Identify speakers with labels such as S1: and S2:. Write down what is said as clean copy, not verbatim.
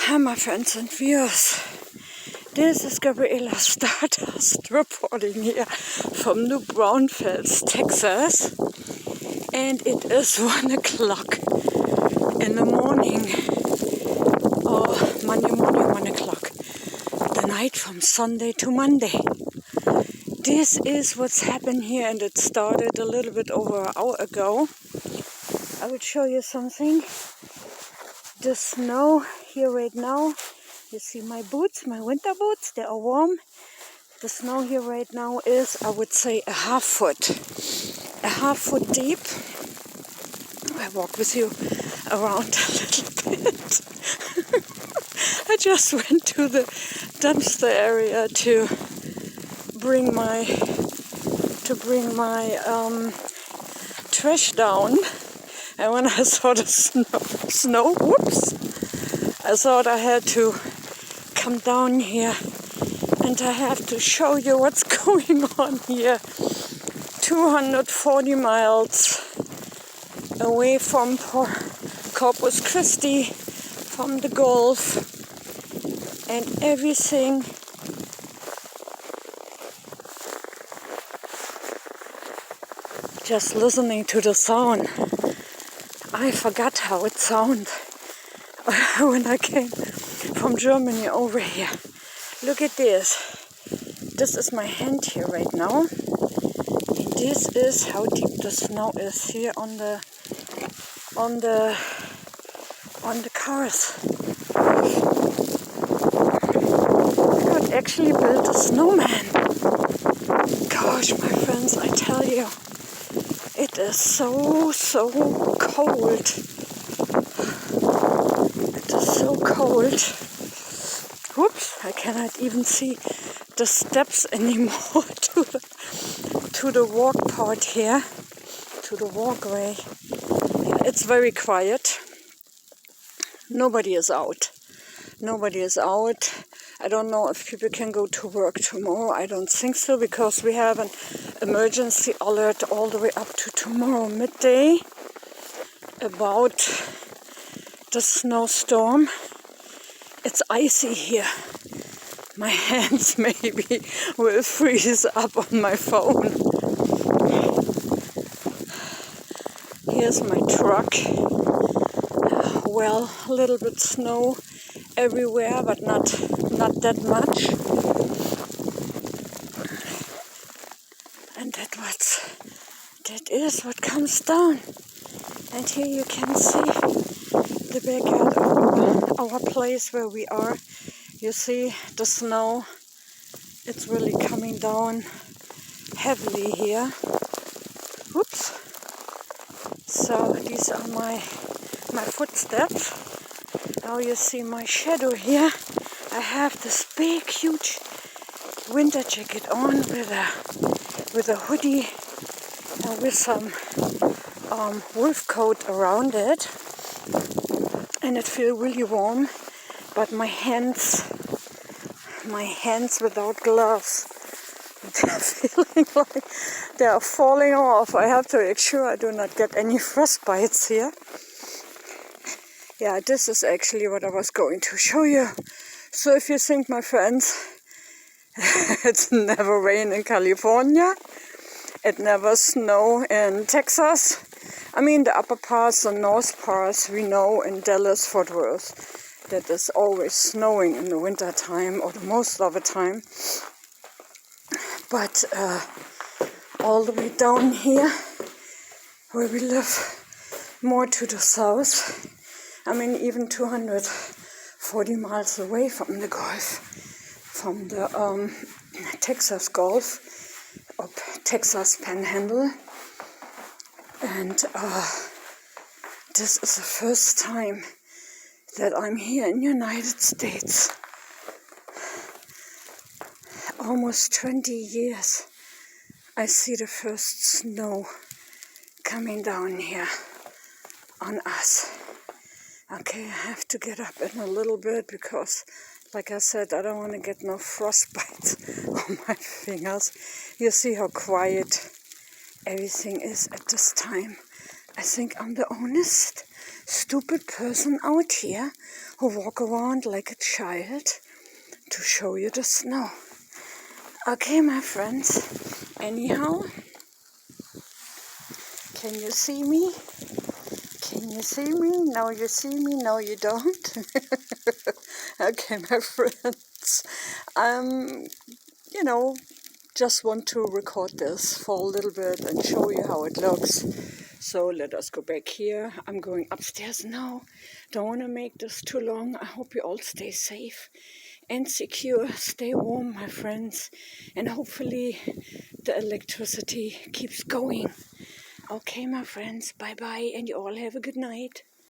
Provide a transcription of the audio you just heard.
S1: Hi my friends and viewers, this is Gabriela Stardust reporting here from New Braunfels, Texas, and it is 1 o'clock in the morning, or Monday morning 1 o'clock, the night from Sunday to Monday. This is what's happened here, and it started a little bit over an hour ago. I will show you something. The snow here right now, you see my boots, my winter boots, they are warm. The snow here right now is, I would say, a half foot deep. I walk with you around a little bit. I just went to the dumpster area to bring my trash down. And when I saw the snow, whoops, I thought I had to come down here and I have to show you what's going on here. 240 miles away from Corpus Christi, from the Gulf, and everything just listening to the sound. I forgot how it sounded when I came from Germany over here. Look at this. This is my hand here right now. And this is how deep the snow is here on the cars. I could actually build a snowman. Gosh, my friends, I tell you. It is so cold. It is so cold. Whoops, I cannot even see the steps anymore to the walk part here, to the walkway. Yeah, it's very quiet. Nobody is out. Nobody is out. I don't know if people can go to work tomorrow. I don't think so, because we have an emergency alert all the way up to tomorrow midday about the snowstorm. It's icy here. My hands maybe will freeze up on my phone. Here's my truck. Well, a little bit snow everywhere, but not that much. And that is what comes down. And here you can see the backyard of our place where we are. You see the snow. It's really coming down heavily here. Whoops. So these are my footsteps. Now you see my shadow here. I have this big, huge winter jacket on with a hoodie and with some wolf coat around it, and it feels really warm. But my hands without gloves, they're feeling like they are falling off. I have to make sure I do not get any frostbites here. Yeah, this is actually what I was going to show you. So if you think, my friends, it's never rain in California, it never snow in Texas. I mean, the upper parts, the north parts, we know in Dallas, Fort Worth, that is always snowing in the winter time, or the most of the time. But all the way down here, where we live more to the south, I mean, even 240 miles away from the Gulf, from the Texas Gulf, or Texas Panhandle. And this is the first time that I'm here in the United States. Almost 20 years I see the first snow coming down here on us. Okay, I have to get up in a little bit because, like I said, I don't want to get no frostbite on my fingers. You see how quiet everything is at this time. I think I'm the honest stupid person out here who walk around like a child to show you the snow. Okay, my friends. Anyhow, can you see me? Can you see me? Now you see me, now you don't. Okay, my friends. You know, just want to record this for a little bit and show you how it looks. So let us go back here. I'm going upstairs now. Don't want to make this too long. I hope you all stay safe and secure. Stay warm, my friends. And hopefully the electricity keeps going. Okay, my friends. Bye-bye. And you all have a good night.